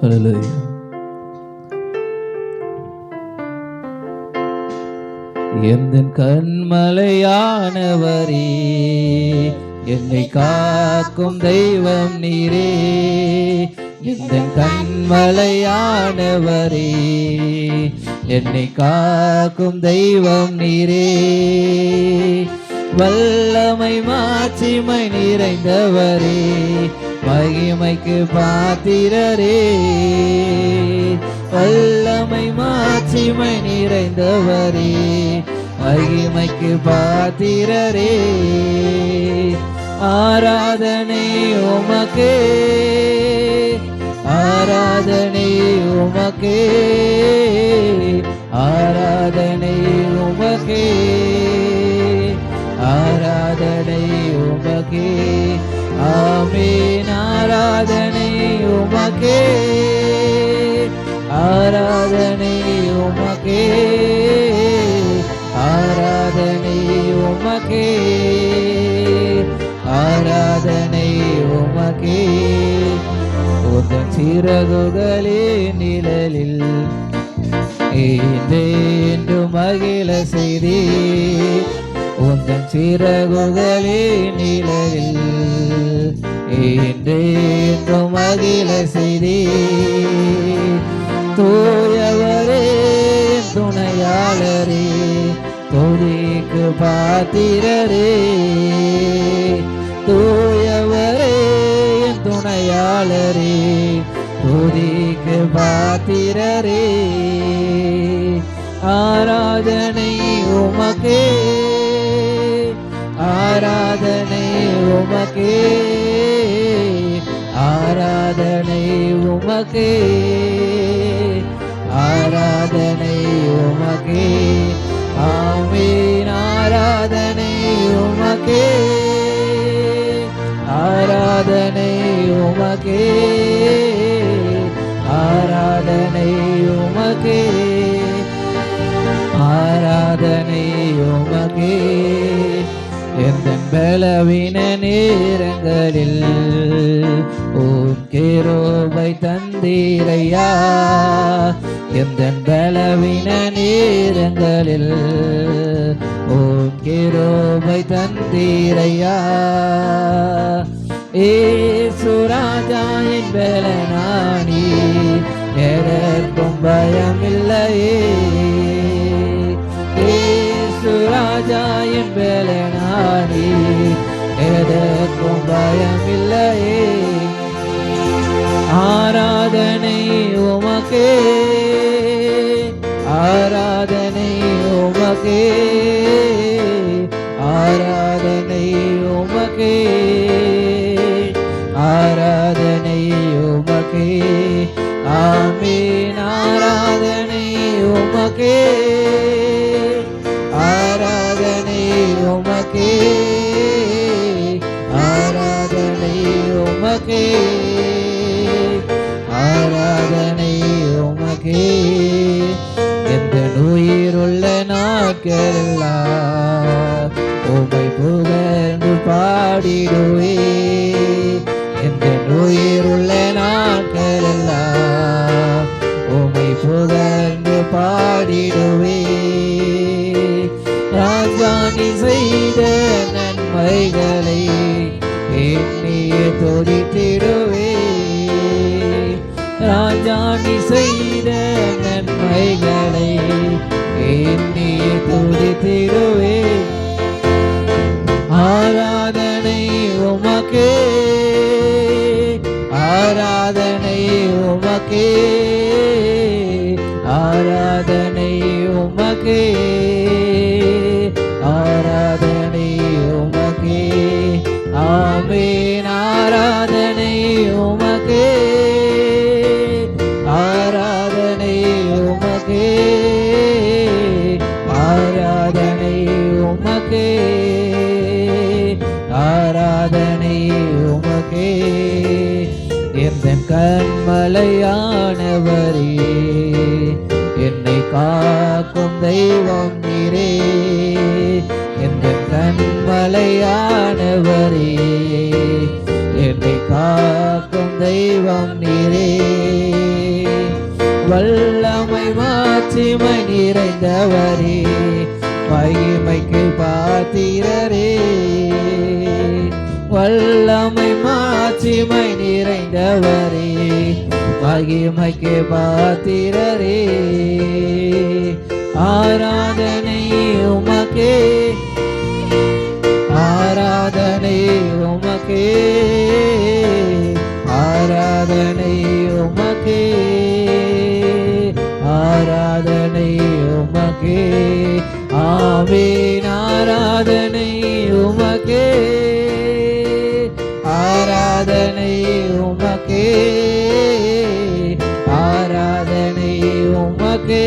ஹல்லேலூயா. எந்தன் கண்மலையானவரே, என்னை காக்கும் தெய்வம் நீரே. எந்தன் கண்மலையானவரே, என்னை காக்கும் தெய்வம் நீரே. வல்லமை மாட்சிமை நிறைந்தவரே, மகிமைக்கு பாத்திரரே. வல்லமை மாட்சிமை நிறைந்தவரே, மகிமைக்கு பாத்திரரே. ஆராதனை உமக்கே, ஆராதனை உமக்கே, ஆராதனை உமக்கே, ஆராதனை உமக்கே. ஆமென். ஆராதனை உமக்கே, ஆராதனை உமக்கே, ஆராதனை உமக்கே, ஆராதனை உமக்கே. உந்தன் சிறகுகளே நிழலில் என்று மகிழ செய்தே. உந்தன் சிறகுகளே நிழலில் என்று மகிழ செய்தே. தூயவரே துணையாளரே, துதிக்கு பாத்திரரே. தூயவரே துணையாளரே, துதிக்கு பாத்திரரே. ஆராதனை உமக்கே, ஆராதனை உமக்கே, ஆராதனை உமக்கே, ஆராதனை உமக்கே. ஆமென். ஆராதனை உமக்கே, ஆராதனை உமக்கே, ஆராதனை உமக்கே, ஆராதனை உமக்கே. எந்தன் பலவீன நேரங்களில் உம் கிருபை தந்தீரையா. எந்தன் பலவீன நேரங்களில் உம் கிருபை தந்தீரையா. இயேசு ராஜா என் பலனானி, எதற்கும் பயமில்லையே. இயேசு ராஜா என் பலனானி, எதற்கும் பயமில்லையே. ஆராதனை உமக்கே, ஆராதனை உமக்கே, ஆராதனை உமக்கே, ஆராதனை உமக்கே. ஆமென். ஆராதனை உமக்கே, ஆராதனை உமக்கே, ஆராதனை உமக்கே, ஆராதனை உமக்கே. எந்த உயிருள்ள நாட்களெல்லாம் உம்மை புகழ்ந்து பாடிடுவே. எந்த உயிருள்ள நாட்களெல்லாம் உம்மை புகழ்ந்து பாடிடுவே. ராஜா நீ செய்த நன்மைகளை எண்ணியே துதித்திடுவே. ராஜா நீ செய்த நன்மைகளை எண்ணியே துதித்திடுவே. ஆராதனை உமக்கே, ஆராதனை உமக்கே, ஆராதனை உமக்கே, ஆராதனை உமக்கே. ஆமென். ஆராதனை உமக்கே, ஆராதனை உமக்கே, ஆராதனை உமக்கே, ஆராதனை உமக்கே. எந்தன் கண்மலையானவரே, என்னை காக்கும் தெய்வம் நீரே. எந்தன் கண்மலையானவரே, என்னை காக்கும் தெய்வம் நீரே. வல்லமை மாட்சிமை நிறைந்தவரே, மகிமைக்கு பாத்திரரே. வல்லமை மாட்சிமை நிறைந்தவரே, மகிமைக்கு பாத்திரரே. ஆராதனை உமக்கே, ஆராதனை உமக்கே, ஆராதனை உமக்கே, ஆராதனை உமக்கே. ஆமென். ஆராதனை உமக்கே, ஆராதனை உமக்கே, ஆராதனை உமக்கே.